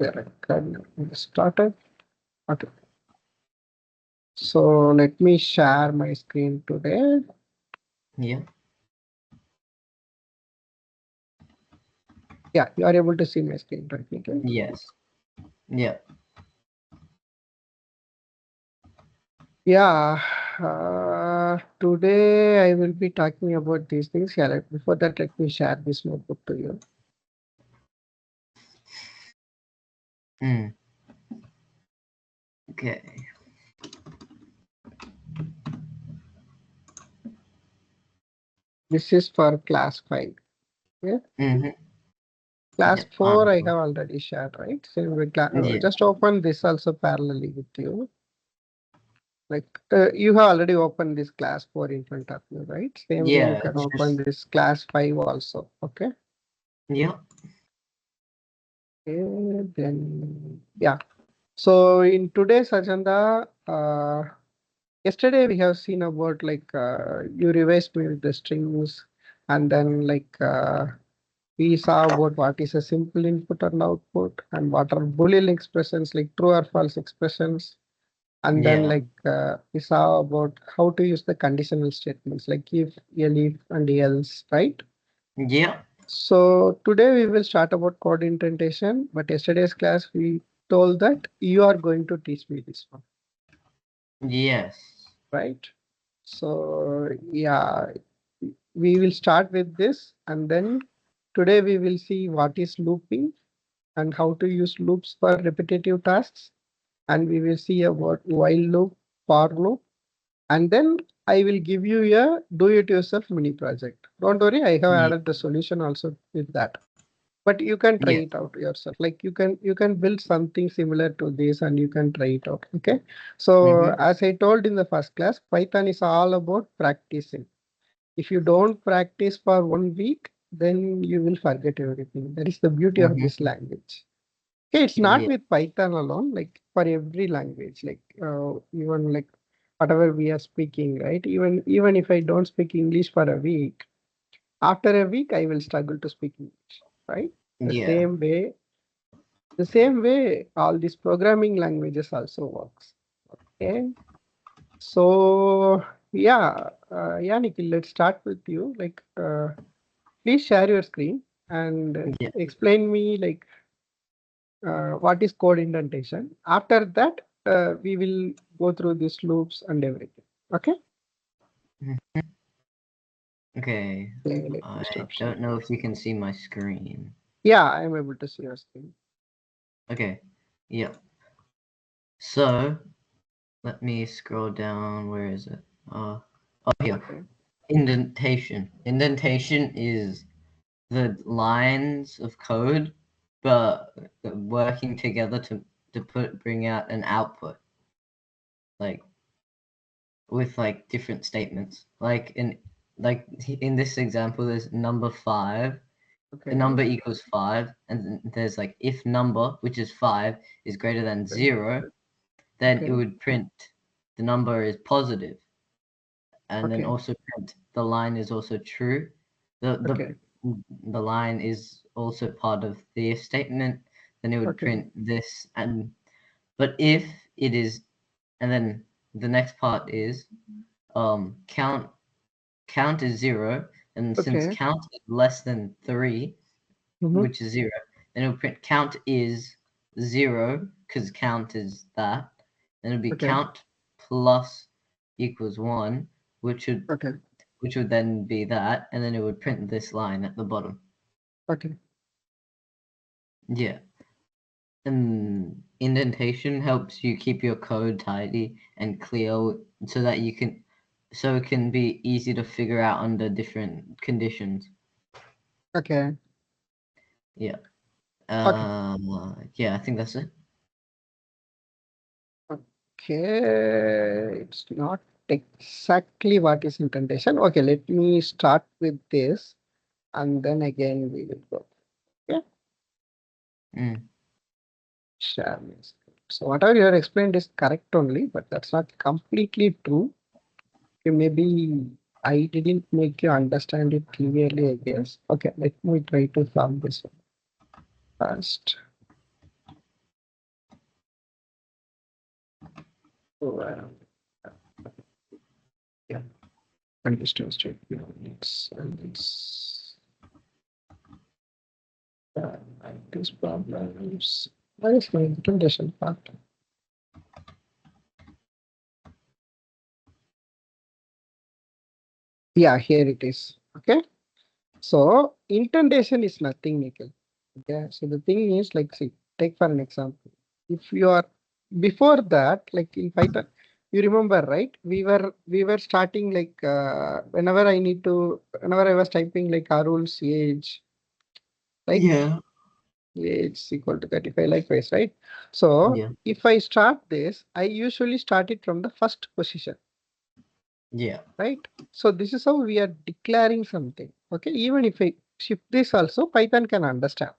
the record started. Okay. So let me share my screen today. Yeah. Yeah, you are able to see my screen, right, Nikhil? Yes. Yeah. Yeah. Today I will be talking about these things. Yeah, before that, let me share this notebook to you. Okay. This is for class 5. Yeah. Class Yeah. 4 I have already shared, right? So Yeah. just open this also parallelly with you. Like you have already opened this class 4 in front of you, right? Same way you Yeah. can It's open just. this class 5 also. Okay. Yeah. Okay, then yeah. So in today's agenda, yesterday we have seen about like you revised me with the strings, and then like we saw about what is a simple input and output, and what are Boolean expressions like true or false expressions, and then Yeah. like we saw about how to use the conditional statements like if, elif, and else, right? Yeah. So today we will start about code indentation, but yesterday's class we told that you are going to teach me this one, Yes. right? So yeah, we will start with this, and then today we will see what is looping and how to use loops for repetitive tasks, and we will see about while loop, for loop, and then I will give you a do-it-yourself mini project. Don't worry, I have Yeah. added the solution also with that. But you can try Yes. it out yourself. Like you can build something similar to this and you can try it out. Okay. So as I told in the first class, Python is all about practicing. If you don't practice for 1 week, then you will forget everything. That is the beauty of this language. Okay, it's not Yeah. with Python alone, like for every language, like even like whatever we are speaking, right? Even if I don't speak English for a week, after a week I will struggle to speak English, right? The Yeah. same way, the same way all these programming languages also works. Okay. So yeah, Nikhil, let's start with you. Like please share your screen and Yeah. explain me like what is code indentation. After that, we will go through these loops and everything. Okay. Okay. Let me I stop don't sharing. know if you can see my screen. Yeah, I am able to see your screen. Okay. Yeah. So let me scroll down. Where is it? Oh, here. Okay. Indentation. Indentation is the lines of code, but working together to bring out an output, like with like different statements. Like in this example, there's number 5. The Okay. number equals 5, and there's like if number, which is 5, is greater than Okay. 0, then it Okay. would print the number is positive, and then Okay. also print the line is also true. The Okay. the line is also part of the if statement. Then it would Okay. print this, and but if it is, and then the next part is count is 0, and since Okay. count is less than 3, Mm-hmm. which is 0, then it'll print count is 0 because count is that. Then it'll be Okay. count plus equals 1, which Okay. would then be that, and then it would print this line at the bottom. Okay. Yeah. And indentation helps you keep your code tidy and clear so that it can be easy to figure out under different conditions. Okay. Yeah. Okay. Yeah, I think that's it. Okay. It's not exactly what is indentation. Okay, let me start with this and then again we will go. Okay. Mm. Share my screen. So whatever you have explained is correct only, but that's not completely true. Okay, maybe I didn't make you understand it clearly, I guess. Okay, let me try to solve this one first. So, yeah, conditional statements and these problems. Where is my implementation part? Yeah, here it is. Okay. So indentation is nothing, Nikhil. Okay. So the thing is like, see, take for an example. If you are before that, like in Python, you remember, right? We were starting like whenever I was typing like Arul's age, like Yeah. age is equal to 35 likewise, right? So Yeah. if I start this, I usually start it from the first position, Yeah. right? So this is how we are declaring something. Okay, even if I shift this also, Python can understand.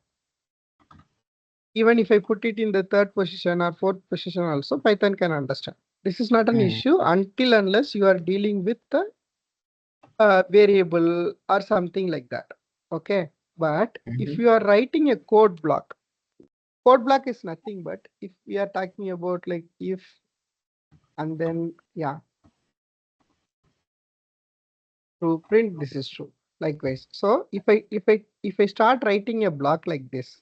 Even if I put it in the third position or fourth position also, Python can understand. This is not an Mm. issue until unless you are dealing with the variable or something like that. Okay, but if Mm-hmm. you are writing a code block is nothing but if we are talking about like if and then yeah, to print this is true. Likewise, so if I start writing a block like this,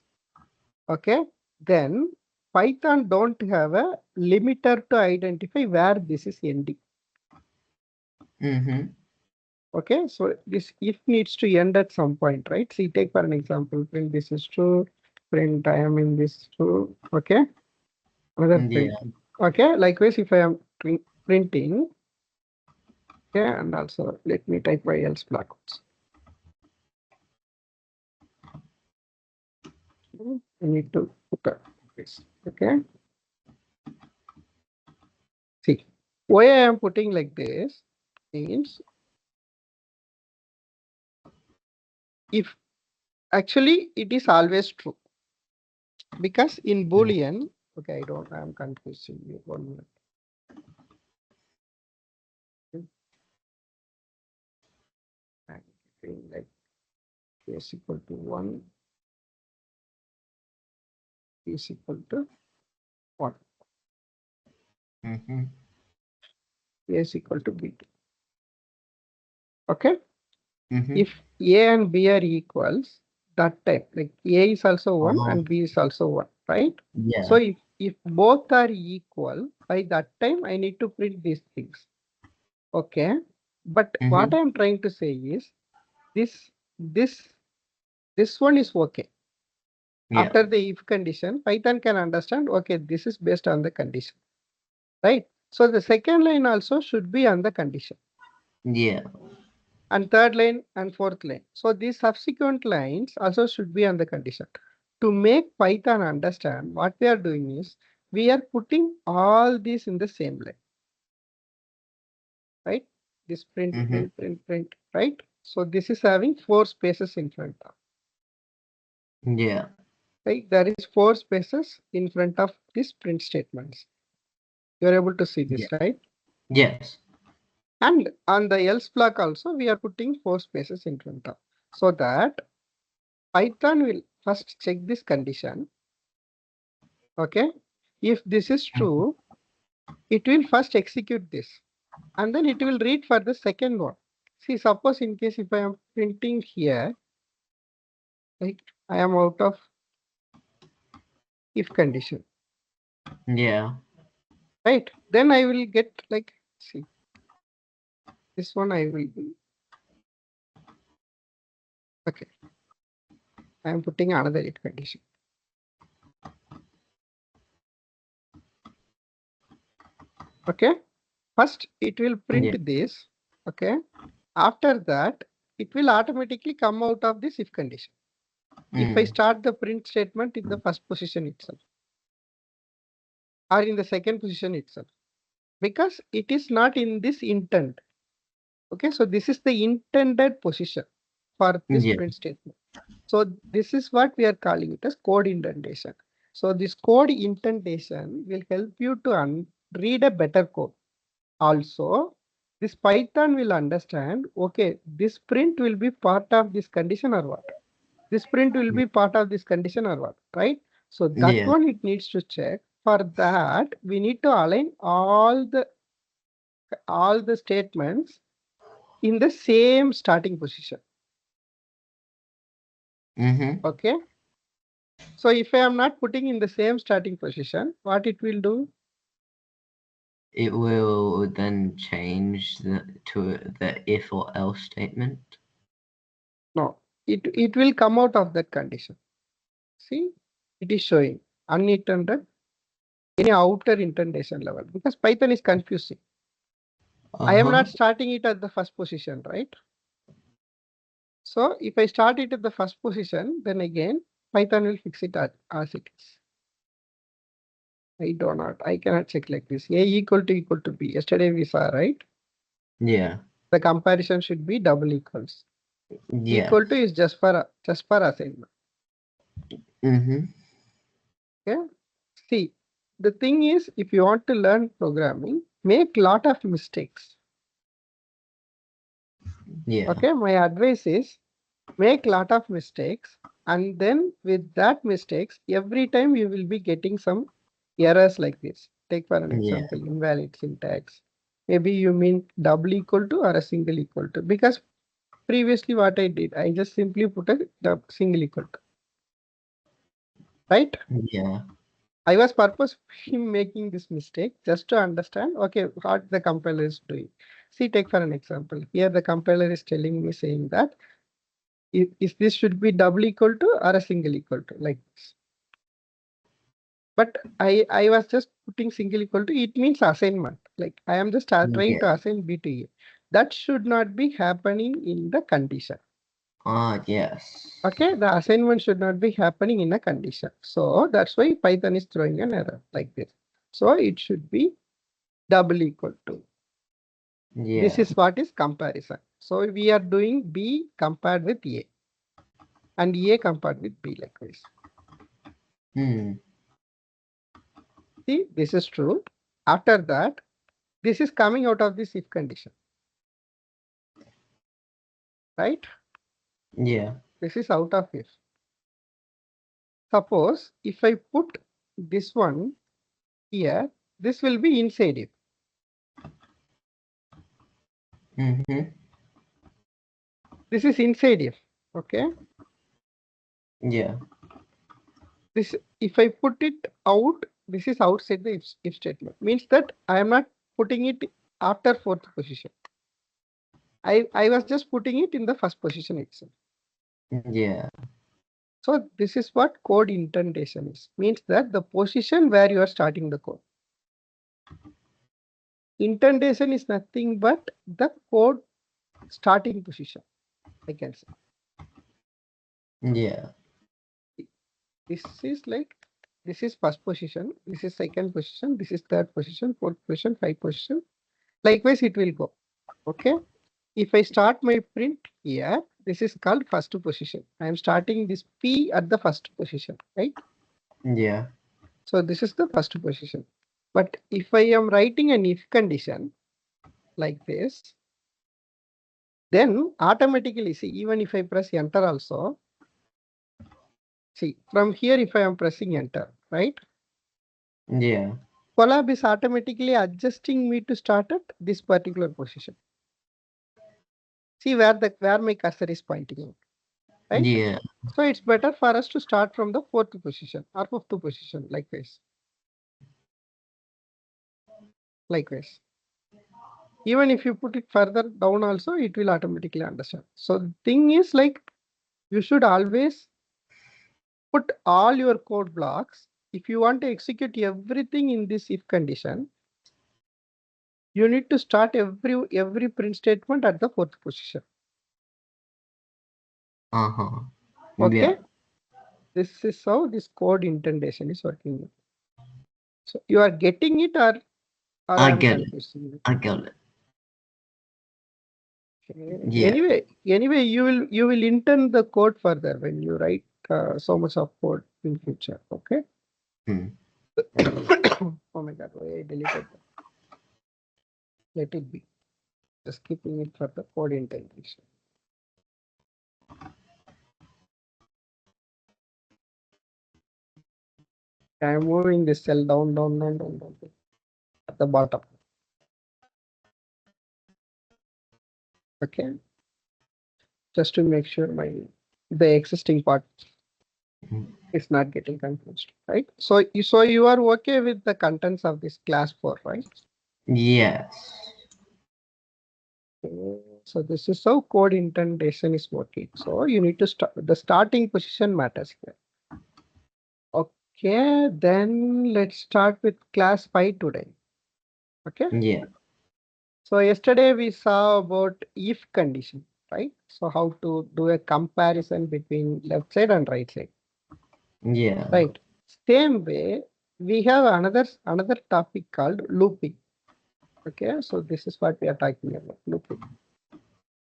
okay, then Python don't have a limiter to identify where this is ending. Mm-hmm. Okay, so this if needs to end at some point, right? See, take for an example, print this is true, print I am in this true. Okay, another print. Yeah. Okay, likewise, if I am printing, okay, and also let me type by else blocks. I need to put this. Okay, see, why I am putting like this means if actually it is always true because in Mm. Boolean, okay, I'm confusing you 1 minute. I'm doing like is equal to 1 is equal to 1. Mm-hmm. A is equal to B. Okay. Mm-hmm. If A and B are equals, that time, like A is also 1 Oh, and B is also 1, right? So yeah. if both are equal, by that time I need to print these things. Okay. But what Mm-hmm. I'm trying to say is this this this one is okay. Yeah. After the if condition, Python can understand, okay, this is based on the condition, right? So the second line also should be on the condition. Yeah. And third line and fourth line. So these subsequent lines also should be on the condition. To make Python understand what we are doing is we are putting all these in the same line, right? This print, Mm-hmm. print, print, print, right? So this is having 4 spaces in front of, Yeah. right? There is 4 spaces in front of this print statements. You're able to see Yeah. this, right? Yes. And on the else block also, we are putting 4 spaces in front of, so that Python will first check this condition. Okay. If this is Mhm. true, it will first execute this and then it will read for the second one. See, suppose in case if I am printing here, like I am out of if condition, Yeah. right? Then I will get like, see, this one I will be, okay. I am putting another if condition. Okay. First, it will Yeah. print this. Okay. After that, it will automatically come out of this if condition. If I Mm. start the print statement in the first position itself or in the second position itself, because it is not in this intent. Okay, so this is the intended position for this Yeah. print statement. So this is what we are calling it as code indentation. So this code indentation will help you to read a better code. Also, this Python will understand, okay, this print will be part of this condition or what? This print will be part of this condition or what, right? So that Yeah. one it needs to check. for that, we need to align all the statements in the same starting position. Okay. So if I am not putting in the same starting position, what it will do? It will then change to the if or else statement. No, it will come out of that condition. See, it is showing unintended, any outer indentation level, because Python is confusing. I am not starting it at the first position, right? So if I start it at the first position, then again, Python will fix it as it is. I cannot check like this. A equal to B. Yesterday we saw, right? Yeah. The comparison should be double equals. Yeah. Equal to is just for assignment. Okay. See, the thing is, if you want to learn programming, make lot of mistakes. Yeah. Okay. My advice is make lot of mistakes, and then with that mistakes, every time you will be getting some errors like this. Take for an example, invalid syntax. Maybe you mean double equal to or a single equal to, because previously what I did, I just simply put a single equal to, right? Yeah. I was purposely making this mistake just to understand, okay, what the compiler is doing. See, take for an example. Here the compiler is telling me saying that if this should be double equal to or a single equal to, like this. But I was just putting single equal to, it means assignment. Like I am just trying to assign B to A. That should not be happening in the condition. Yes. Okay, the assignment should not be happening in a condition. So that's why Python is throwing an error like this. So it should be double equal to. This is what is comparison. So we are doing B compared with A and A compared with B like this. See, this is true. After that, this is coming out of this if condition. Right? Yeah. This is out of if. Suppose if I put this one here, this will be inside if. This is inside if. Okay. Yeah. This, if I put it out, this is outside the if statement. Means that I am not putting it after fourth position. I was just putting it in the first position itself. Yeah. So this is what code indentation is. Means that the position where you are starting the code. Indentation is nothing but the code starting position, I can say. Yeah. This is like, this is first position, this is second position, this is third position, fourth position, fifth position. Likewise, it will go. Okay. If I start my print here, this is called first position. I am starting this P at the first position, right? Yeah. So this is the first position. But if I am writing an if condition like this, then automatically, see, even if I press enter also, see, from here, if I am pressing enter, right? Yeah. Collab is automatically adjusting me to start at this particular position. See where my cursor is pointing out, right? Yeah. So it's better for us to start from the fourth position or fifth position, likewise. Likewise. Even if you put it further down also, it will automatically understand. So the thing is like, you should always put all your code blocks. If you want to execute everything in this if condition, you need to start every print statement at the fourth position. Okay. Yeah. This is how this code indentation is working. So you are getting it, or I I'm get it. confusing you? I get it. Okay. Yeah. Anyway, you will intern the code further when you write so much of code in future. Okay. Oh my God, why I deleted that? Let it be. Just keeping it for the code integration. I'm moving this cell down, at the bottom. Okay, just to make sure the existing part is not getting confused, right? So you are okay with the contents of this class 4, right? Yes. Okay, so this is how code indentation is working. So you need to start, the starting position matters here. Okay, then let's start with class 5 today. Okay. Yeah. So yesterday we saw about if condition, right? So how to do a comparison between left side and right side, Yeah. right? Same way, we have another topic called looping. Okay, so this is what we are talking about, looping.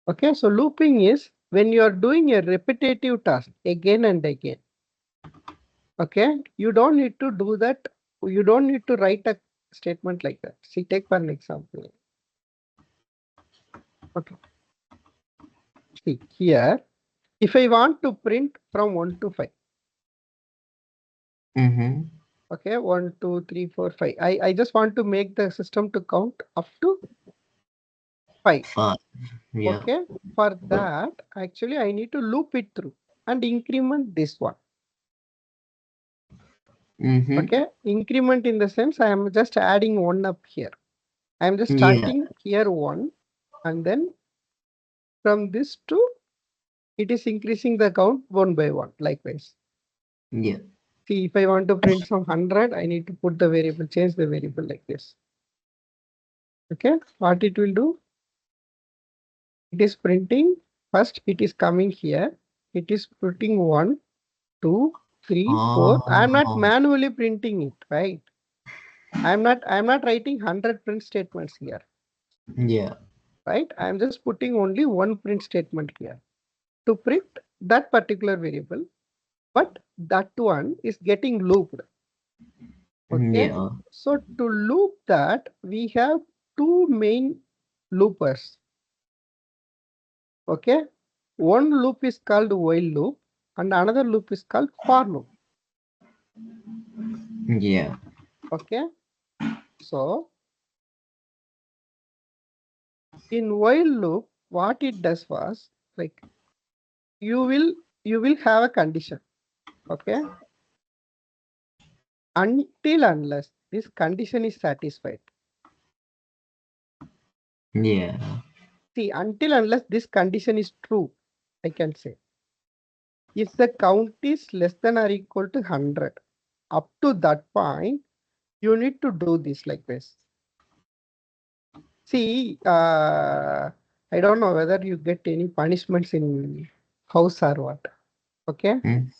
Okay, so looping is when you are doing a repetitive task again and again. Okay, you don't need to do that. You don't need to write a statement like that. See, take for an example. Okay, see here, if I want to print from 1 to 5, Mm-hmm. okay, 1, 2, 3, 4, 5. I just want to make the system to count up to 5. 5. Yeah. Okay, for that, actually, I need to loop it through and increment this one. Mm-hmm. Okay, increment in the sense I am just adding 1 up here. I am just Yeah. starting here 1, and then from this to it is increasing the count 1 by 1, likewise. Yeah. See, if I want to print some 100, I need to put the variable, change the variable like this. Okay, what it will do? It is printing. First, it is coming here. It is putting 1, 2, 3, 4. I am not Oh. manually printing it, right? I am not writing 100 print statements here, Yeah. right? I am just putting only one print statement here to print that particular variable, but that one is getting looped. Okay. Yeah. So to loop that, we have two main loopers. Okay. One loop is called while loop and another loop is called for loop. Yeah. Okay. So in while loop, what it does was like you will have a condition. Okay. Until unless this condition is satisfied. Yeah. See, until unless this condition is true, I can say. If the count is less than or equal to 100, up to that point, you need to do this like this. See, I don't know whether you get any punishments in house or what. Okay. Mm.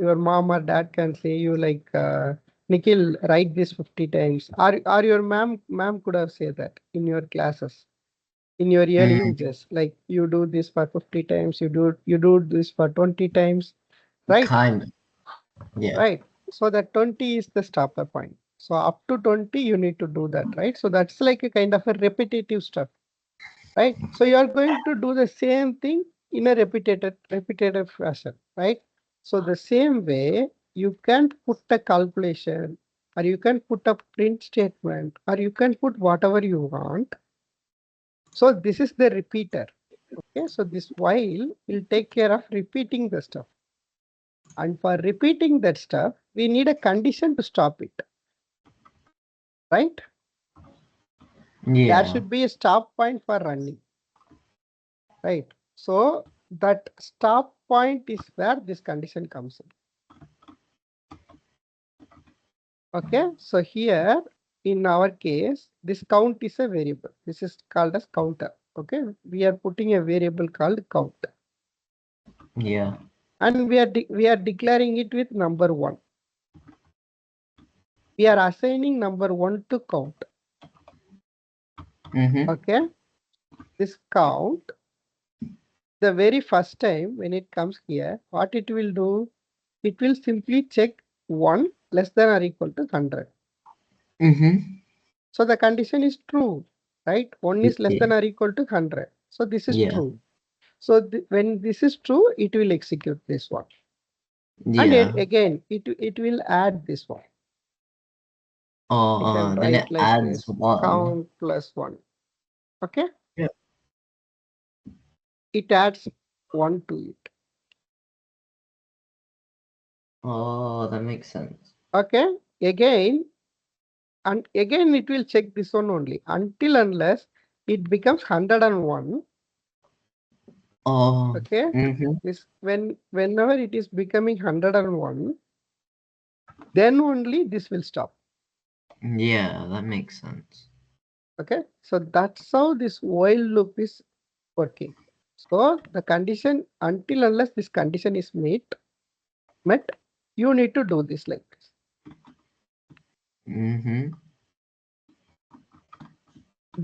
Your mom or dad can say you like, Nikhil, write this 50 times. Or your ma'am could have said that in your classes, in your early Mm. ages, like you do this for 50 times, you do this for 20 times, right? Kind of. Yeah. Right. So that 20 is the stopper point. So up to 20, you need to do that, right? So that's like a kind of a repetitive stuff, right? So you are going to do the same thing in a repetitive fashion, right? So the same way, you can put a calculation, or you can put a print statement, or you can put whatever you want. So this is the repeater. Okay, so this while will take care of repeating the stuff. And for repeating that stuff, we need a condition to stop it, right? There Yeah. should be a stop point for running, right? So that stop point is where this condition comes in. Okay, so here in our case, this count is a variable. This is called as counter. Okay, we are putting a variable called count, Yeah. and we are declaring it with number 1. We are assigning number 1 to count. Mm-hmm. Okay, this count, the very first time when it comes here, what it will do, it will simply check 1 less than or equal to 100. Mm-hmm. So the condition is true, right? 1 is less Yeah. than or equal to 100. So this is Yeah. true. So when this is true, it will execute this one. And Yeah. again, it will add this one. We can Then it write like adds this, one. count plus 1. Okay, Yeah. it adds 1 to it. Oh, that makes sense. Okay, again, and again it will check this one only until unless it becomes 101. Oh. Okay, this whenever it is becoming 101, then only this will stop. Yeah, that makes sense. Okay, so that's how this while loop is working. So the condition, until unless this condition is met, you need to do this like this.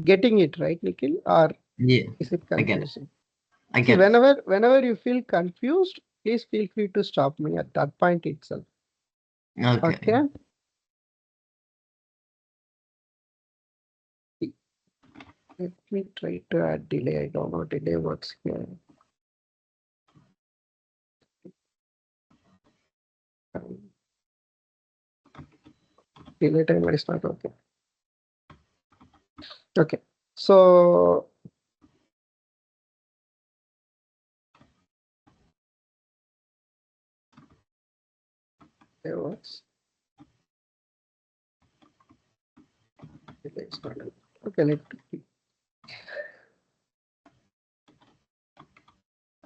Getting it right, Nikhil, or Yeah, is it I get it. confusing? I See, get it. whenever you feel confused, please feel free to stop me at that point itself. Okay. Okay. Let me try to add delay. I don't know delay works here. Delay timer is not okay. Okay. So there was delay is not okay. Okay, let me.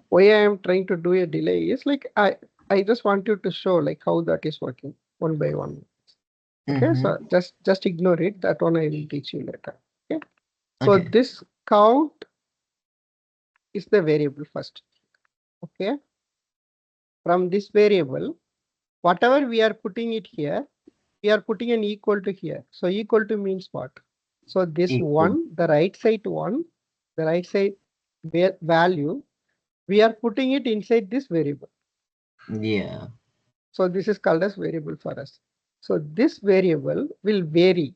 Why I am trying to do a delay is like I just want you to show like how that is working one by one. Okay, so just ignore it. That one I will teach you later. Okay. So Okay. this count is the variable first. Okay. From this variable, whatever we are putting it here, we are putting an equal to here. So equal to means what? So this Equal. one, the right side one, the right side value, we are putting it inside this variable. Yeah. So this is called as variable for us. So this variable will vary.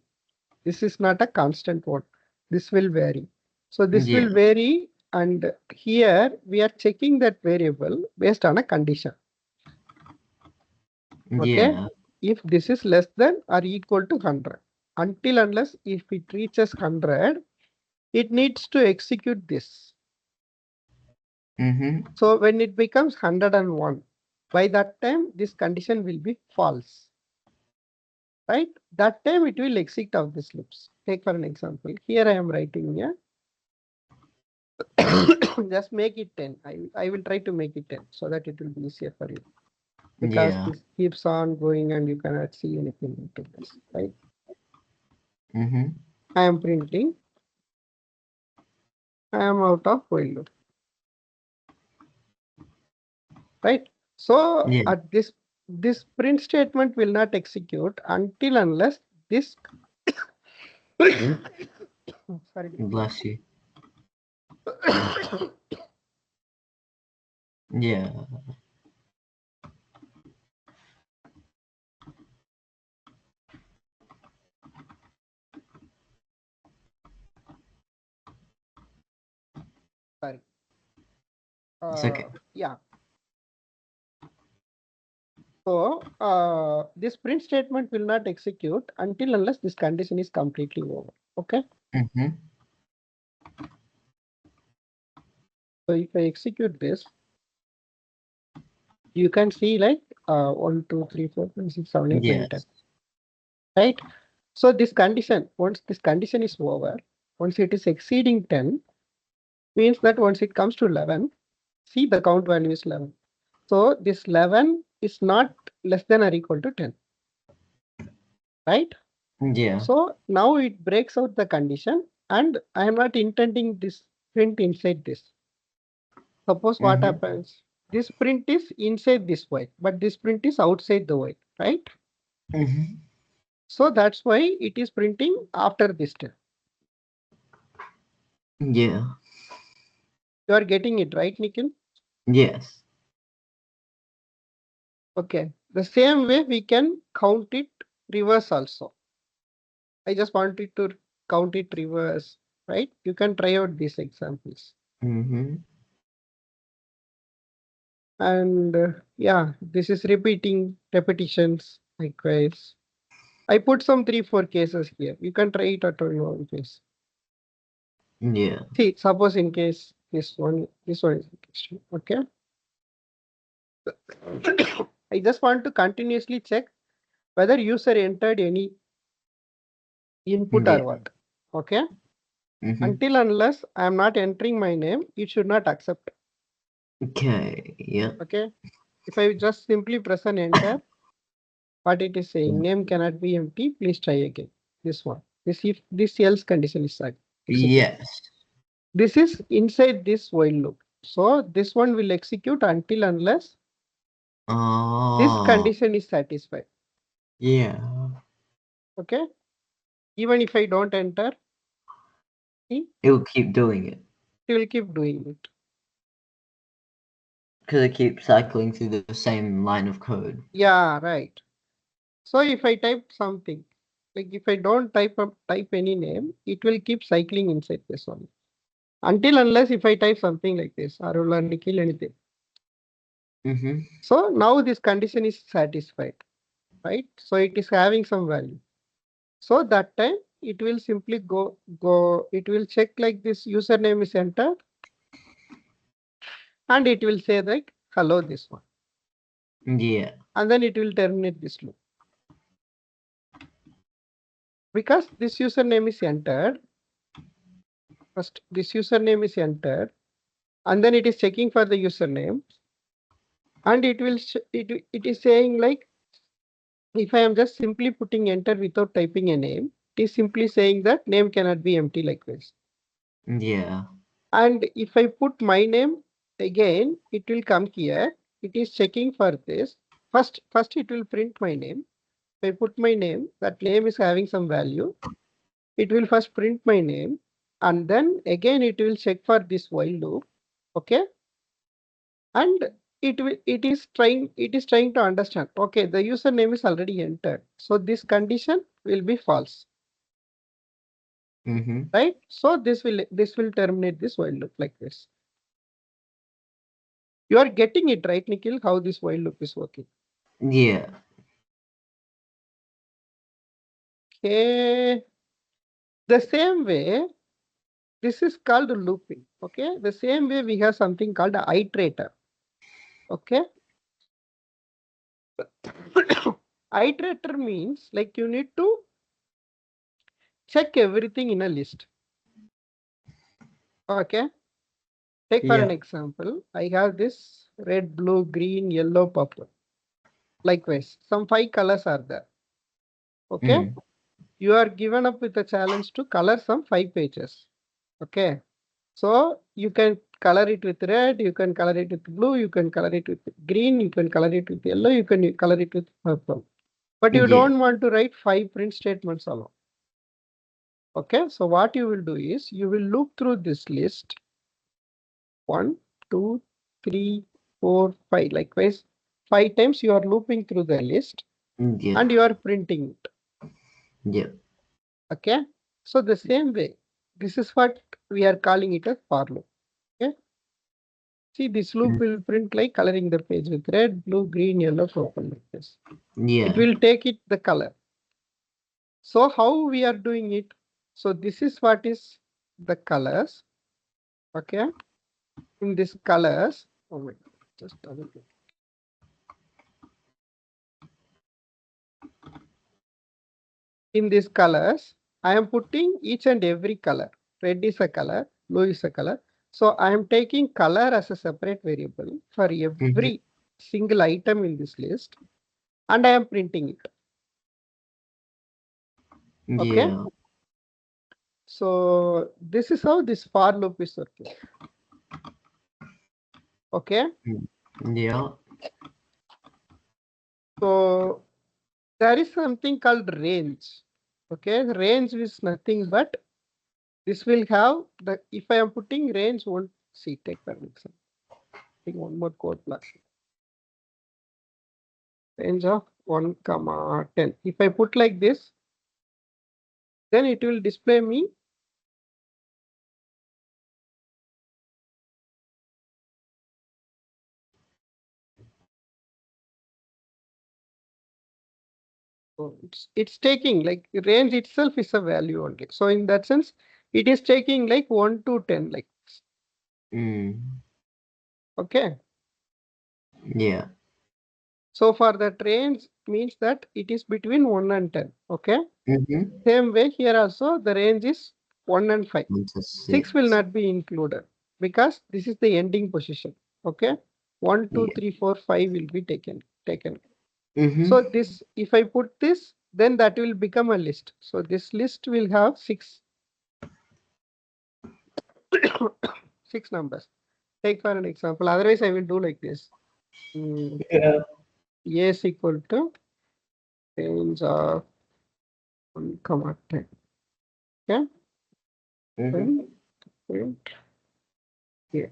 This is not a constant one. This will vary. So this Yeah. will vary, and here we are checking that variable based on a condition. Okay. Yeah. If this is less than or equal to 100, until unless if it reaches 100, it needs to execute this. So when it becomes 101, by that time, this condition will be false. Right? That time it will exit out this loops. Take for an example. Here I am writing here. Just make it 10. I will try to make it 10 so that it will be easier for you. Because Yeah. this keeps on going and you cannot see anything into this. Right? I am printing. I am out of while loop. Right? So Yeah. at this print statement will not execute until unless this sorry. Bless you. Yeah. Sorry. It's okay. Yeah. So this print statement will not execute until unless this condition is completely over. Okay. So if I execute this, you can see like 1, 2, 3, 4, 5, 6, 7, 8, 9, 10. Yes. Right. So this condition, once this condition is over, once it is exceeding 10, means that once it comes to 11, see the count value is 11. So this 11 is not less than or equal to 10. Right. Yeah. So now it breaks out the condition, and I am not intending this print inside this. Suppose what happens? This print is inside this while, but this print is outside the while, right? So that's why it is printing after this step. Yeah. You are getting it right, Nikhil? Yes. Okay. The same way we can count it reverse also. I just wanted to count it reverse, right? You can try out these examples. And yeah, this is repetitions likewise. I put some 3, 4 cases here. You can try it at your own case. Yeah. See, suppose in case this one is interesting. Okay. I just want to continuously check whether user entered any input or Yeah. what. Okay. Mm-hmm. Until unless I am not entering my name, it should not accept. Okay. Yeah. Okay. If I just simply press an enter, what it is saying, name cannot be empty, please try again. This one. This if this else condition is executed. Yes. This is inside this while loop. So this one will execute until unless this Oh. condition is satisfied. Yeah. Okay. Even if I don't enter, see, It will keep doing it it will keep doing it. because it keeps cycling through the same line of code. Yeah, right. So if I type something, like if I don't type any name, it will keep cycling inside this one. Until unless if I type something like this, Arul or Nikhil, anything. Mm-hmm. So now this condition is satisfied, right? So it is having some value. So that time it will simply it will check like this username is entered and it will say like, hello, this one. Yeah. And then it will terminate this loop. Because this username is entered, first this username is entered, and then it is checking for the username, and it is saying like, if I am just simply putting enter without typing a name, it is simply saying that name cannot be empty like this. Yeah. And if I put my name again, it will come here. It is checking for this. First it will print my name. If I put my name, that name is having some value. It will first print my name, and then again it will check for this while loop. Okay. And it is trying to understand, okay, the username is already entered, so this condition will be false, Mm-hmm. right? So this will terminate this while loop like this. You are getting it right, Nikhil, how this while loop is working? Yeah. Okay. The same way, this is called looping. Okay, the same way we have something called a iterator. Okay. Iterator means like you need to check everything in a list. Okay. Take for an Yeah. example, I have this red, blue, green, yellow, purple. Likewise, some 5 colors are there. Okay. Mm. You are given up with a challenge to color some 5 pages. Okay. So you can color it with red, you can color it with blue, you can color it with green, you can color it with yellow, you can color it with purple. But you Yeah. don't want to write 5 print statements alone. Okay. So what you will do is you will loop through this list 1, 2, 3, 4, 5. Likewise, 5 times you are looping through the list Yeah. and you are printing it. Yeah. Okay. So the same way, this is what we are calling it as for loop. Okay. See, this loop Mm. will print like coloring the page with red, blue, green, yellow, purple like this. It Yeah. will take it the color. So how we are doing it? So this is what is the colors. Okay. In this colors, oh my God, just double click. In these colors, I am putting each and every color. Red is a color, blue is a color. So I am taking color as a separate variable for Mm-hmm. every single item in this list, and I am printing it. Okay. Yeah. So this is how this for loop is working. Okay. Mm. Yeah. So there is something called range. Okay. Range is nothing but this will have the, if I am putting range, won't see, take permission. I think one more code block. Range of 1 comma 10. If I put like this, then it will display me So it's taking like range itself is a value only. So in that sense, it is taking like 1 to 10, like okay. Yeah. So for that range means that it is between 1 and 10. Okay. Mm-hmm. Same way here also the range is 1 and 5. 1 to 6 will 6. not be included because this is the ending position. Okay. 1, 2, Yeah. 3, 4, 5 will be taken. Mm-hmm. So this, if I put this, then that will become a list. So this list will have 6 numbers. Take for an example. Otherwise, I will do like this. Yeah. A is equal to range of 1, comma 10. Okay. Mm-hmm. Then print A.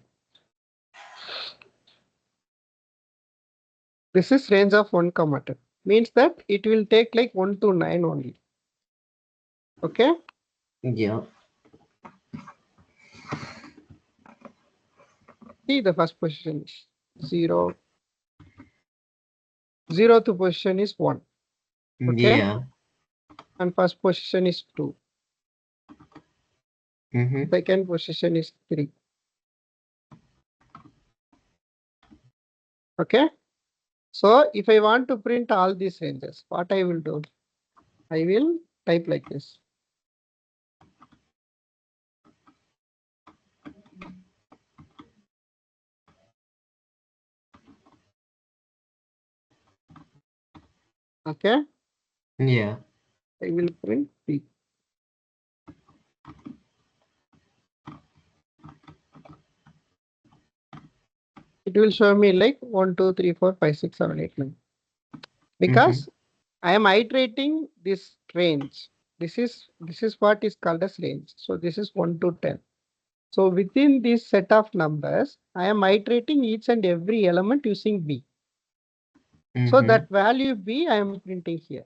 This is range of 1, comma 10. Means that it will take like 1 to 9 only. Okay. Yeah. See, the first position is 0. 0th position is 1. Okay. Yeah. And first position is 2. Mm-hmm. Second position is 3. Okay. So if I want to print all these ranges, what I will do? I will type like this. Okay. Yeah. I will print P. It will show me like 1, 2, 3, 4, 5, 6, 7, 8, 9. Mm-hmm. Because I am iterating this range. This is what is called as range. So this is 1 to 10. So within this set of numbers, I am iterating each and every element using B. So Mm-hmm. that value B I am printing here.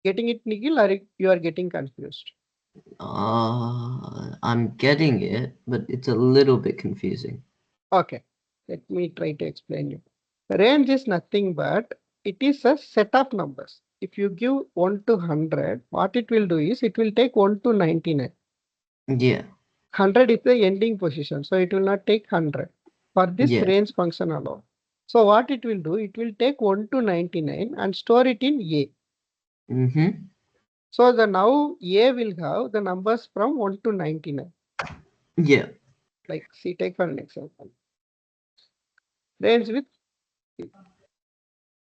Getting it, Nikhil, or you are getting confused? I'm getting it, but it's a little bit confusing. Okay, let me try to explain you. Range is nothing but it is a set of numbers. If you give 1 to 100, what it will do is it will take 1 to 99. Yeah. 100 is the ending position, so it will not take 100 for this Yeah. range function alone. So what it will do, it will take 1 to 99 and store it in A. Mm-hmm. So the now A will have the numbers from 1 to 99. Yeah. Like see, take for an example. Range with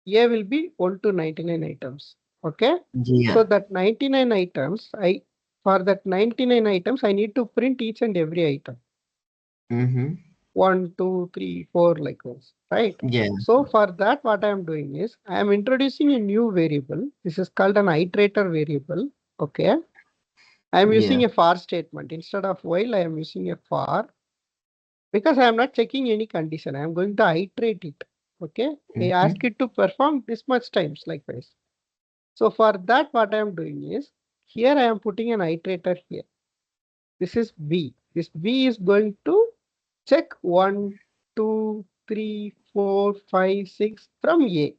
A will be 1 to 99 items. Okay. So Yeah. that 99 items, for that 99 items, I need to print each and every item. Mm-hmm. 1, 2, 3, 4, like this, right? Yeah. So for that, what I am doing is I am introducing a new variable. This is called an iterator variable. Okay. I am Yeah. using a for statement. Instead of while, I am using a for because I am not checking any condition. I am going to iterate it. Okay. I ask Mm-hmm. it to perform this much times likewise. So for that, what I am doing is here I am putting an iterator here. This is B. This B is going to check 1, 2, 3, 4, 5, 6 from A.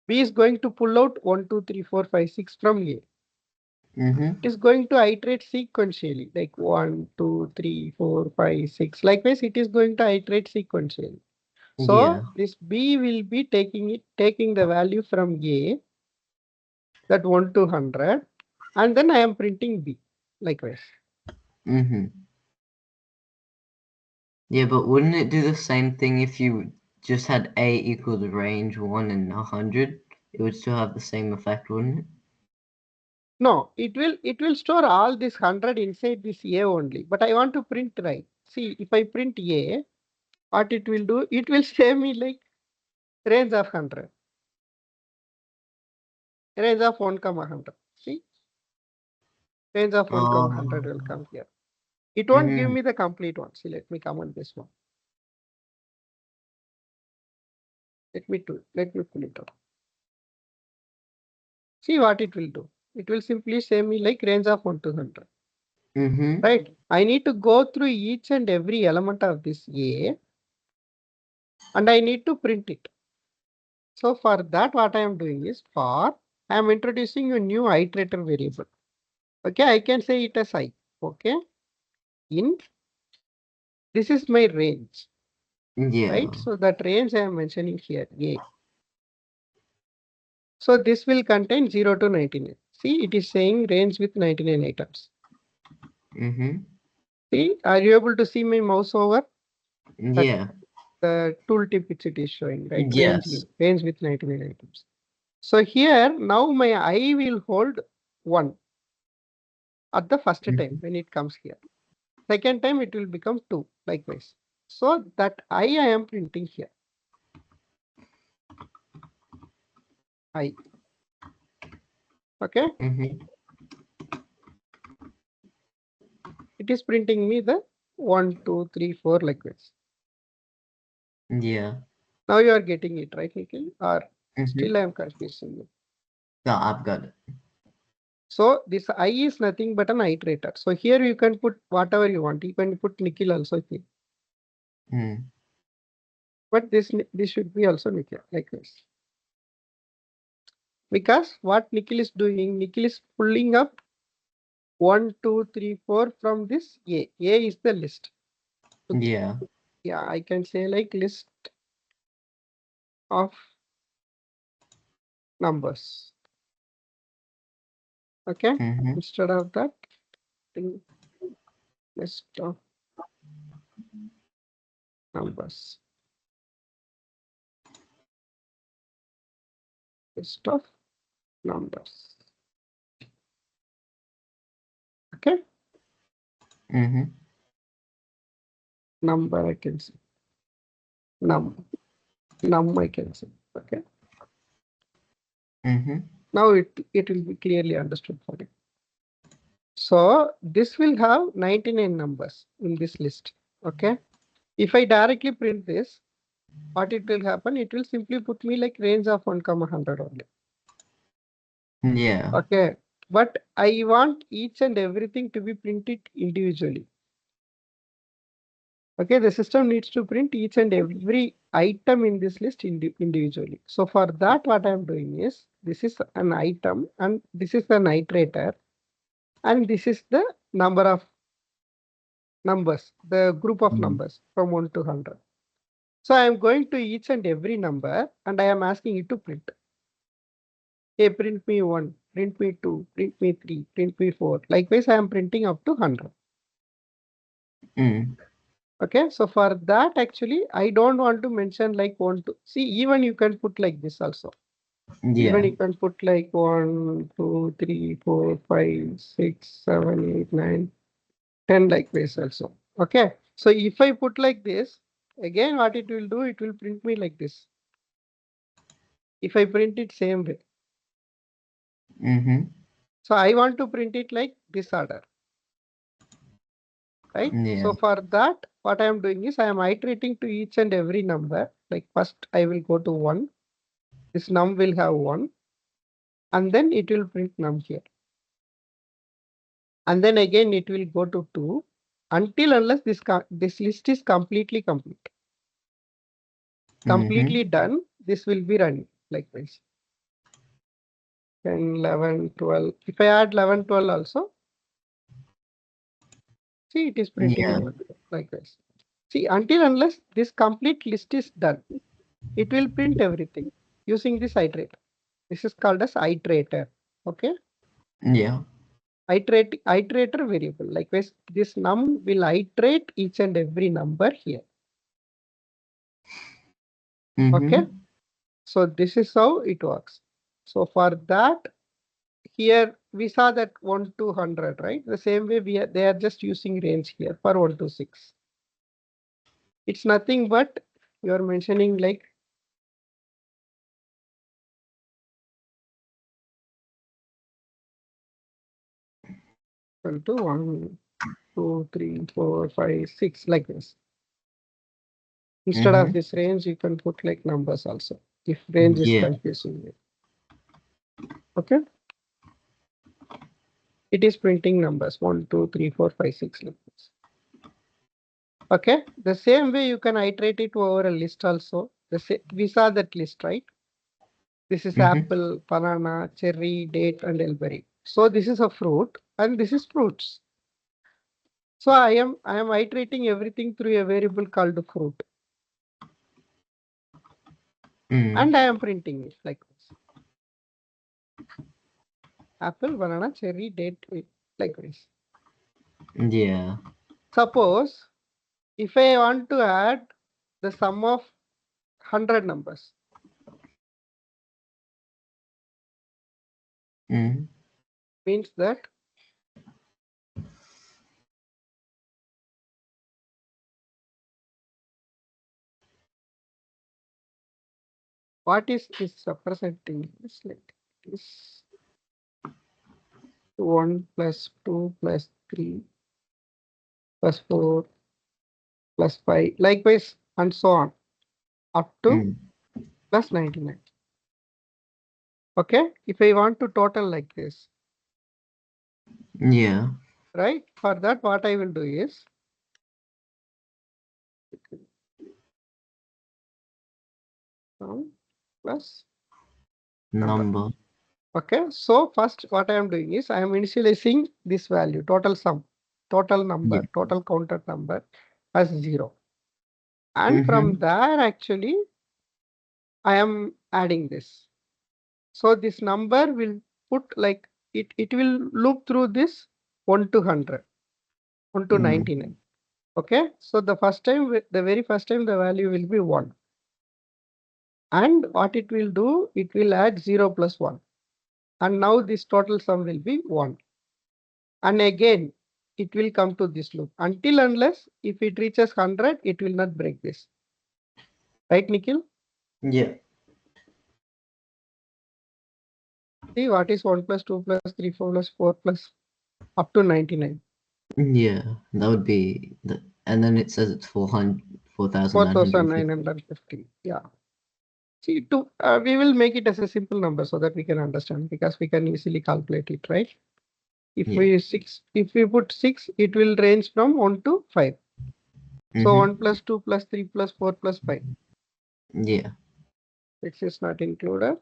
B is going to pull out 1, 2, 3, 4, 5, 6 from A. It Mm-hmm. is going to iterate sequentially, like 1, 2, 3, 4, 5, 6. Likewise, it is going to iterate sequentially. Yeah. So this B will be taking the value from A, that 1 to 100, and then I am printing B. Likewise. Mm-hmm. Yeah, but wouldn't it do the same thing if you just had A equal to range 1 and 100? It would still have the same effect, wouldn't it? No, it will store all this 100 inside this A only. But I want to print right. See, if I print A, what it will do, it will say me like range of 100, range of 1, comma 100. See, range of 1, comma 100 will Oh. come here. It won't give Mm-hmm. me the complete one. See, let me comment this one. Let me pull it up. See what it will do. It will simply say me like range of 1 to 100. Mm-hmm. Right? I need to go through each and every element of this A and I need to print it. So for that, what I am doing is I am introducing a new iterator variable. Okay, I can say it as I. Okay, in this is my range, Yeah. right? So that range I am mentioning here, A. So this will contain 0 to 99. See, it is saying range with 99 items. Mm-hmm. See, are you able to see my mouse over? That Yeah. the tooltip which it is showing, right? Yes. Range with 99 items. So here, now my I will hold 1 at the first time Mhm. when it comes here. Second time it will become 2, likewise. So that I am printing here. I. Okay. Mm-hmm. It is printing me the 1, 2, 3, 4 likewise. Yeah. Now you are getting it, right, Nikhil? Or Mm-hmm. still I am confusing you. Yeah, I've got it. So this I is nothing but an iterator. So here you can put whatever you want. You can put Nikhil also here. Mm. But this should be also Nikhil, likewise. Because what Nikhil is doing, Nikhil is pulling up 1, 2, 3, 4 from this A. A is the list. So, Yeah. yeah, I can say like list of numbers. Okay. Mm-hmm. Instead of that, think list of numbers. List of numbers. Okay. Mm-hmm. Number I can say. Num I can say. Okay. Mm-hmm. Now it will be clearly understood for you. So this will have 99 numbers in this list. Okay. If I directly print this, what it will happen? It will simply put me like range of 1, 100 only. Yeah. Okay. But I want each and everything to be printed individually. Okay. The system needs to print each and every item in this list individually. So for that, what I'm doing is this is an item and this is an iterator and this is the number of numbers, the group of Mm. numbers from 1 to 100. So I am going to each and every number and I am asking it to print. Hey, print me 1, print me 2, print me 3, print me 4. Likewise, I am printing up to 100. Mm. Okay, so for that, actually, I don't want to mention like 1, 2. See, even you can put like this also. Even Yeah. you can put like 1, 2, 3, 4, 5, 6, 7, 8, 9, 10 likewise also. Okay, so if I put like this, again, what it will do, it will print me like this. If I print it same way. Mm-hmm. So I want to print it like this order. Right? Yeah. So for that, what I am doing is I am iterating to each and every number. Like first I will go to 1. This num will have 1. And then it will print num here. And then again it will go to 2 until unless this list is completely complete. Mm-hmm. Completely done, this will be running like this. 10, 11, 12. If I add 11, 12 also, see it is printing Yeah. 11 like this. See, until unless this complete list is done, it will print everything using this iterator. This is called as iterator. Okay. Yeah. Iterator variable. Likewise, this num will iterate each and every number here. Okay. Mm-hmm. So this is how it works. So for that, here we saw that 1 to 100, right? The same way they are just using range here for 1 to 6. It's nothing but you are mentioning like equal to 1, 2, 3, 4, 5, 6 like this. Instead of Mm-hmm. this range, you can put like numbers also if range is Yeah. confusing you. Okay. It is printing numbers 1, 2, 3, 4, 5, 6 like this. Okay. The same way you can iterate it over a list also. We saw that list, right? This is Mm-hmm. apple, banana, cherry, date, and elberry. So this is a fruit, and this is fruits. So I am iterating everything through a variable called fruit, Mm. and I am printing it like this: apple, banana, cherry, date, like this. Yeah. Suppose if I want to add the sum of 100 numbers, Mm. means that what is this representing? It's like this 1 plus 2 plus 3 plus 4 plus 5, likewise, and so on up to Mm. plus 99. Okay, if I want to total like this, Yeah. right? For that, what I will do is plus number. Number. Okay, so first what I am doing is I am initializing this value, total sum, total Yeah. number, total counted number as 0. And from Mm-hmm. there, actually, I am adding this. So this number will put like it will loop through this 1 to 100, 1 to Mm. 99. Okay, so the first time, the very first time, the value will be 1. And what it will do, it will add 0 plus 1. And now this total sum will be 1. And again, it will come to this loop until unless if it reaches 100, it will not break this. Right, Nikhil? Yeah. See what is 1 plus 2 plus 3, 4 plus 4 plus up to 99. Yeah. That would be the, and then it says it's 400, 4,950. 4,950. Yeah. See, we will make it as a simple number so that we can understand because we can easily calculate it, right? Yeah. If we put 6, it will range from 1 to 5. So Mm-hmm. 1 plus 2 plus 3 plus 4 plus 5. Yeah. 6 is not included.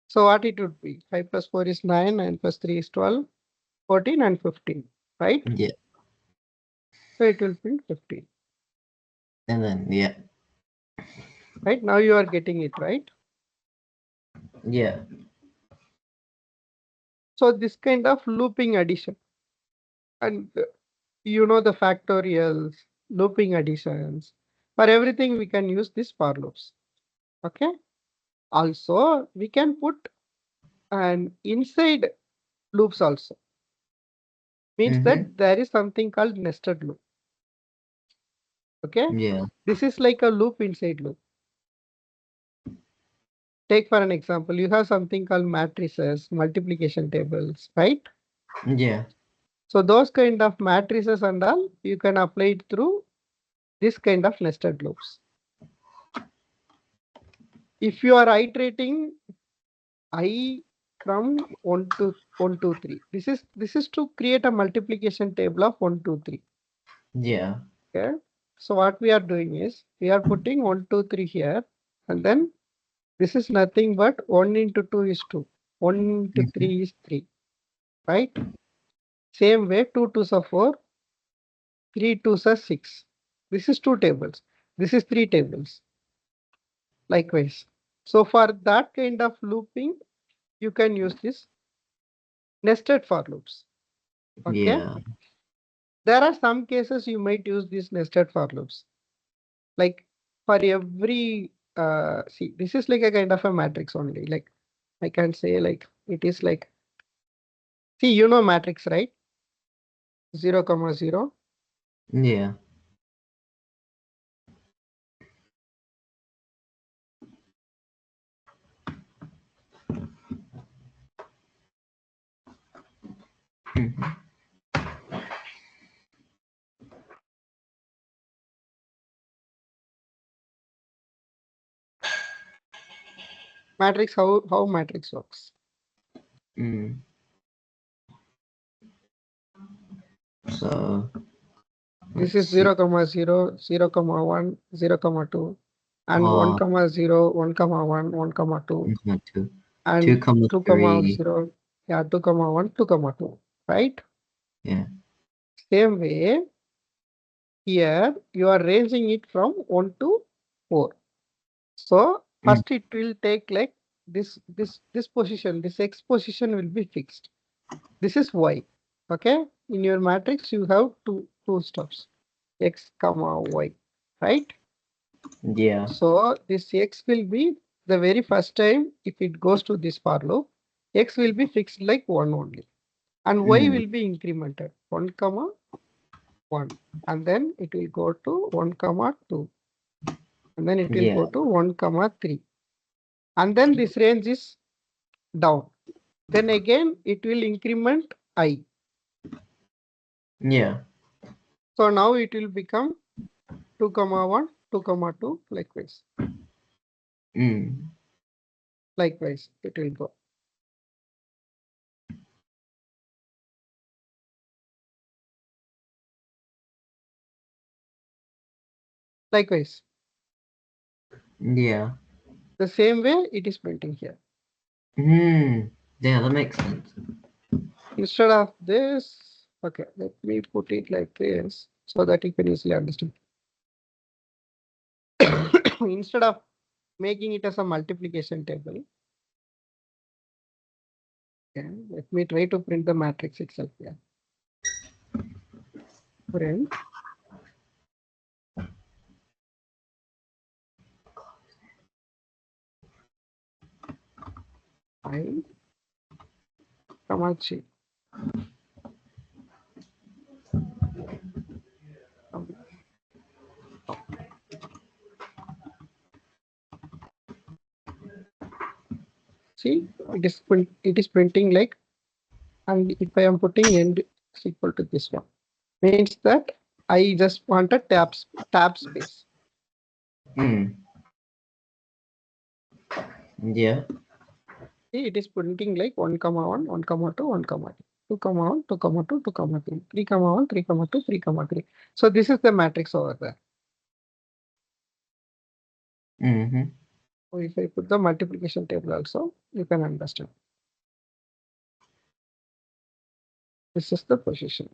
So what it would be? 5 plus 4 is 9, 9 plus 3 is 12, 14 and 15, right? Yeah. So it will print 15, And then yeah. right? Now you are getting it, right? Yeah. So this kind of looping addition, and you know the factorials, looping additions, for everything we can use this for loops, okay? Also, we can put an inside loops also, means Mm-hmm. that there is something called nested loop, okay? Yeah. This is like a loop inside loop. Take for an example, you have something called matrices, multiplication tables, right? Yeah. So those kind of matrices and all, you can apply it through this kind of nested loops. If you are iterating I from 1 to 1, 2, 3, this is to create a multiplication table of 1, 2, 3. Yeah. Okay. So what we are doing is we are putting 1, 2, 3 here, and then this is nothing but 1 into 2 is 2, 1 into Mm-hmm. 3 is 3, right? Same way, 2 twos are 4, 3 twos are 6. This is 2 tables. This is 3 tables. Likewise. So for that kind of looping, you can use this nested for loops. Okay. Yeah. There are some cases you might use these nested for loops. Like for every see, this is like a kind of a matrix only. Like I can say like it is like, see, you know matrix, right? 0 comma 0. Yeah. Mhm. Matrix, how matrix works. Mm. So This let's is see. 0 comma 0, 0 comma 1, 0 comma 2. and 1 comma 0, 1 comma 1, 1 comma 2, 2, and 2 comma 2 comma 3. 0, yeah, 2 comma 1, 2 comma 2, right? Yeah. Same way, here you are ranging it from 1 to 4. So Mm. first it will take like this position, this X position will be fixed. This is Y. Okay. In your matrix, you have two steps. X comma Y. Right? Yeah. So this X will be the very first time if it goes to this for loop, X will be fixed like 1 only. And Y Mm. will be incremented 1 comma 1. And then it will go to 1 comma 2. And then it will Yeah. go to 1 comma 3. And then this range is down. Then again it will increment I. Yeah. So now it will become 2 comma 1, 2 comma 2, likewise. Mm. Likewise, it will go. Likewise, Yeah. the same way it is printing here. Mm. Yeah, that makes sense. Instead of this, okay, let me put it like this so that you can easily understand. Instead of making it as a multiplication table, okay, let me try to print the matrix itself here. Print I, comma G. See, it is printing like, and if I am putting end is equal to this one, means that I just want a tab space. Mm. Yeah. See, it is printing like 1 comma 1, 1 comma 2, 1 comma 2, 2 comma 1, 2 comma 2, 2 comma 3, 3 comma 1, 3 comma 2, 3 comma 3. So this is the matrix over there. Mm-hmm. So if I put the multiplication table also, you can understand. This is the position.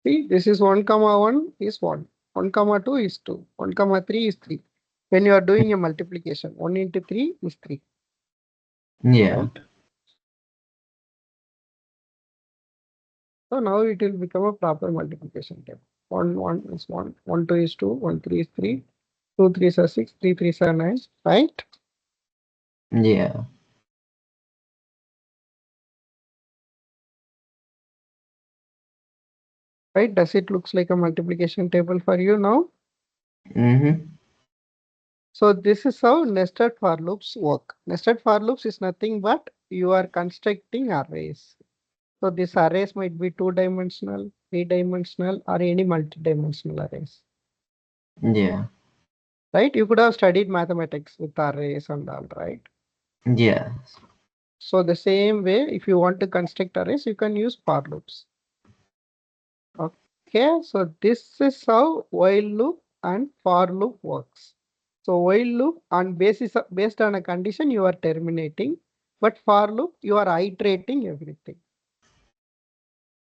See, this is 1 comma 1 is 1, 1 comma 2 is 2, 1 comma 3 is 3. When you are doing a multiplication, 1 into 3 is 3, Yeah. right? So now it will become a proper multiplication table. 1, 1 is 1, 1, 2 is 2, 1, 3 is 3, 2, 3 are 6, 3, 3 are 9, right? Yeah. Right? Does it looks like a multiplication table for you now? Mm-hmm. So this is how nested for loops work. Nested for loops is nothing but you are constructing arrays. So this arrays might be two-dimensional, three-dimensional, or any multi-dimensional arrays. Yeah. Right? You could have studied mathematics with arrays and all, right? Yes. So the same way, if you want to construct arrays, you can use for loops. Okay, so this is how while loop and for loop works. So while loop on based on a condition you are terminating, but for loop you are iterating everything.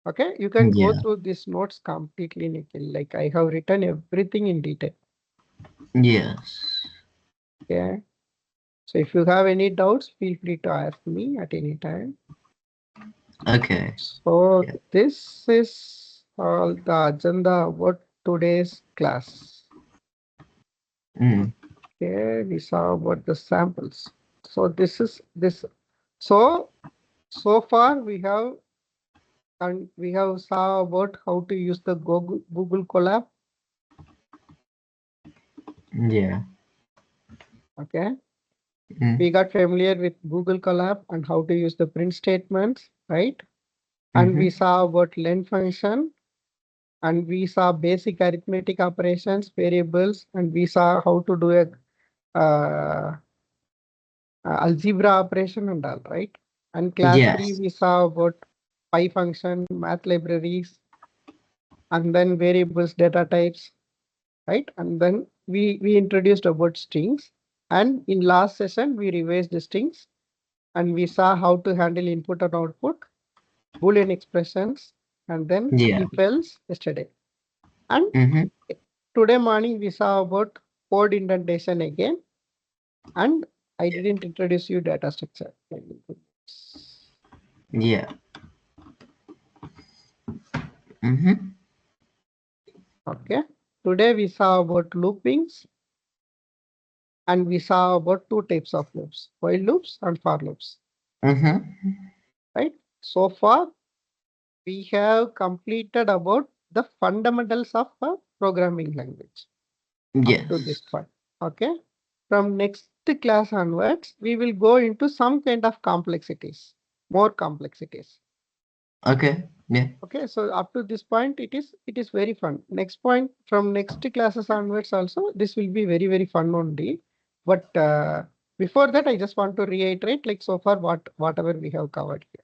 Okay, you can go Yeah. through these notes completely, Nikhil. Like I have written everything in detail. Yes. Okay, so if you have any doubts, feel free to ask me at any time. Okay. So Yeah. this is all the agenda about today's class. Mm. Okay, we saw about the samples. So this is this. So so far we have saw about how to use the Google Colab. Yeah. Okay, Mm. we got familiar with Google Colab and how to use the print statements, right? And we Mm-hmm. saw about len function and we saw basic arithmetic operations, variables, and we saw how to do a uh, algebra operation and all, right? And class 3, Yes. we saw about pi function, math libraries, and then variables, data types, right? And then we introduced about strings. And in last session, we revised the strings and we saw how to handle input and output, Boolean expressions, and then Yeah. if else yesterday. And Mm-hmm. today morning, we saw about code indentation again. And I didn't introduce you data structure. Yeah. Mm-hmm. Okay. Today we saw about loopings and we saw about two types of loops, while loops and for loops, Mm-hmm. right? So far, we have completed about the fundamentals of a programming language up to this Yes. point. Okay. From next class onwards, we will go into some kind of complexities, more complexities. Okay. Yeah. Okay, so up to this point, it is very fun. Next point, from next classes onwards, also this will be very fun only. But before that, I just want to reiterate, like so far, whatever we have covered here,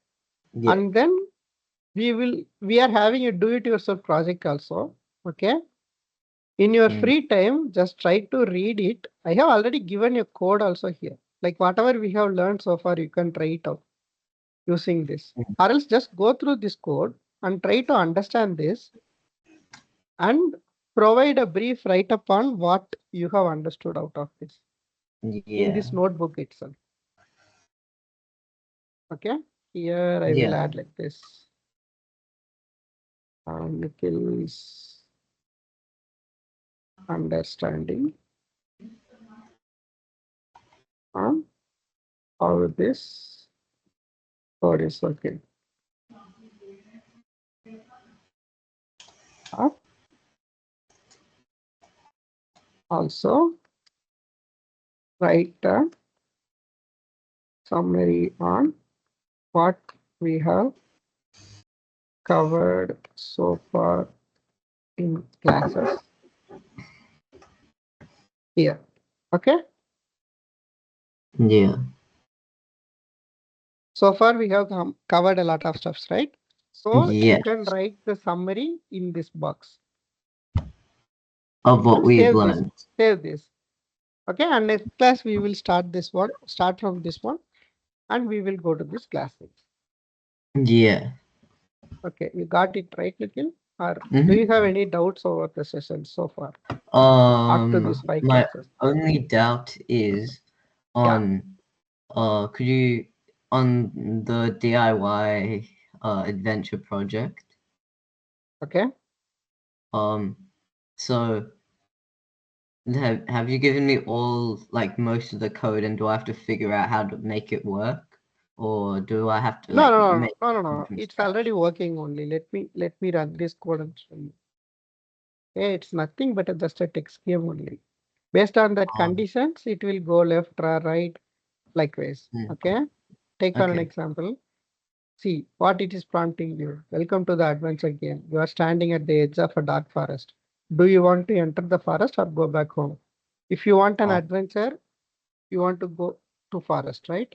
Yeah. and then we are having a do-it-yourself project also. Okay, in your Mm. free time, just try to read it. I have already given a code also here. Like whatever we have learned so far, you can try it out using this, or else just go through this code and try to understand this and provide a brief write-up on what you have understood out of this in Yeah. this notebook itself. Okay, here I will Yeah. add like this. Nikhil's understanding on how this code is working. Uh, Also, write a summary on what we have covered so far in classes here. Okay. Yeah. So far we have covered a lot of stuffs, right? So you Yes. can write the summary in this box Of what and we've save this. learned. Save this. Okay. And next class we will start this one. Start from this one, and we will go to this class. Yeah. Okay. You got it right, Nikhil? Or do you Mm-hmm. have any doubts over the session so far up to these 5 My classes? only doubt is Yeah. on could you on the DIY adventure project. Okay. Um so have you given me all like most of the code and do I have to figure out how to make it work? Or do I have to No, like no, make no, no, no, it no. from It's already scratch? working only. Let me run this code and show you. Okay, it's nothing but just a text game only. Based on that Um, conditions, it will go left or right likewise. mm, Okay. Take for an okay. example. See what it is prompting you. Welcome to the adventure game. You are standing at the edge of a dark forest. Do you want to enter the forest or go back home? If you want an Oh, adventure, you want to go to forest, right?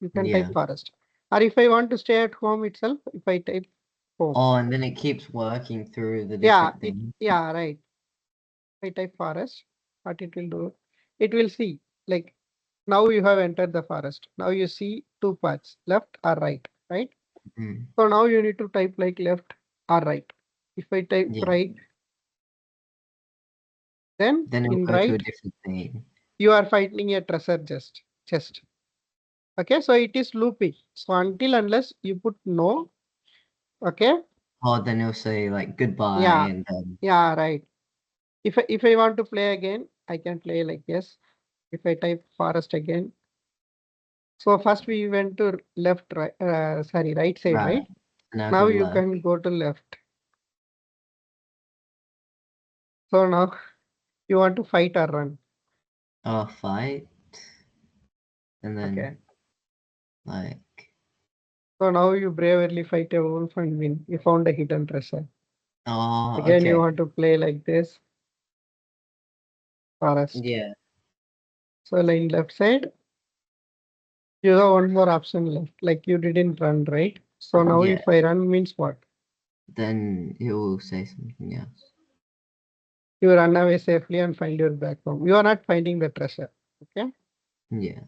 You can type yeah. forest. Or if I want to stay at home itself, if I type home. Oh, and then it keeps working through the Yeah, different things. yeah, right. I type forest, what it will do, it will see like now you have entered the forest. Now you see two paths, left or right, right? Mm, So now you need to type like left or right. If I type yeah. right, then Then it'll in go to a right, different thing. you are finding a treasure chest. Okay, so it is looping. So until unless you put no, okay, Oh, then it'll say like goodbye yeah, and yeah, right. If I want to play again, I can play like yes. If I type forest again, so first we went to left, right, sorry, right side, right. right? Now Now go you left. can go to left. So now you want to fight or run. Oh, fight. And then Okay. like So now you bravely fight a wolf and win. You found a hidden treasure. Oh, Again, you okay. want to play like this, forest. Yeah. So in left side, you have one more option left, like you didn't run, right? So now Yeah. if I run means what? Then he will say something else. You run away safely and find your back home. You are not finding the treasure. Okay. Yeah.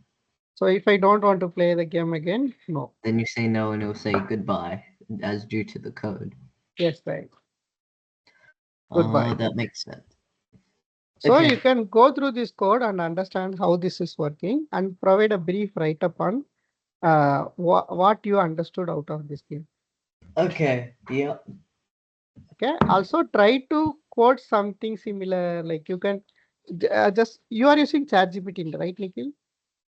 So if I don't want to play the game again, no. Then you say no and he'll say goodbye as due to the code. Yes, right. Oh, Goodbye. that makes sense. So you Okay. can go through this code and understand how this is working and provide a brief write-up on what you understood out of this game. Okay. Yeah. Okay. Also try to quote something similar. Like you can just you are using ChatGPT, right, Nikhil?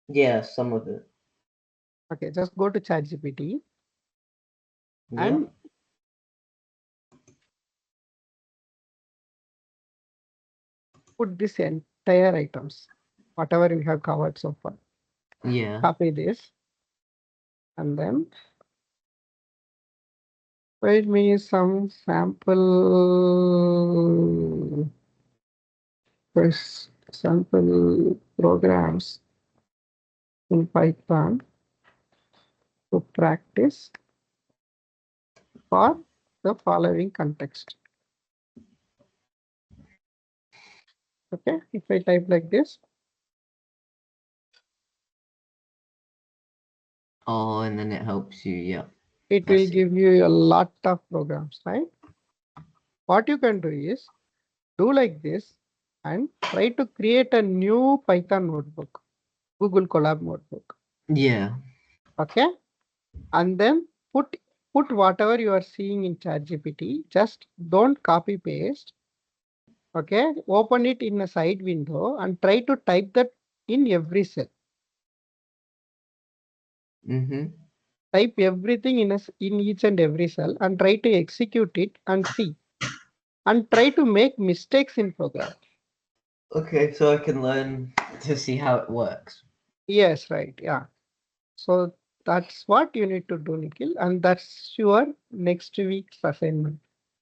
Yeah, some of it. Okay, just go to ChatGPT Yeah. and put this entire items, whatever we have covered so far. Yeah. Copy this and then wait me some sample first sample programs in Python to practice for the following context. Okay, if I type like this, Oh, and then it helps you. Yeah. it I will see. give you a lot of programs, right? What you can do is do like this and try to create a new Python notebook, Google Colab notebook. Yeah. Okay, and then put whatever you are seeing in ChatGPT. Just don't copy paste. Okay, open it in a side window and try to type that in every cell. Mm-hmm. Type everything in each and every cell and try to execute it and see and try to make mistakes in program. Okay, so I can learn to see how it works. Yes, right. Yeah. So that's what you need to do, Nikhil, and that's your next week's assignment.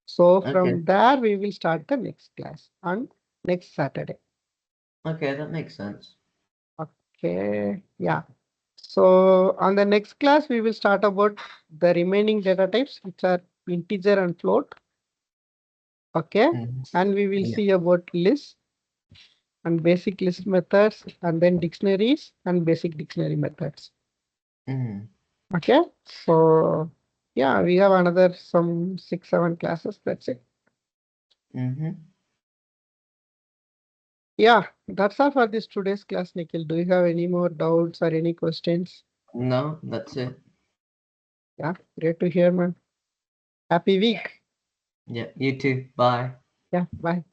So Okay. from there, we will start the next class on next Saturday. Okay, that makes sense. Okay, yeah. So on the next class, we will start about the remaining data types, which are integer and float. Okay, Mm-hmm. and we will Yeah. see about lists and basic list methods, and then dictionaries and basic dictionary methods. Mm-hmm. Okay, so yeah, we have another some 6, 7 classes. That's it. Mm-hmm. Yeah, that's all for this today's class, Nikhil. Do you have any more doubts or any questions? No, that's it. Yeah, great to hear, man. Happy week. Yeah, you too. Bye. Yeah, bye.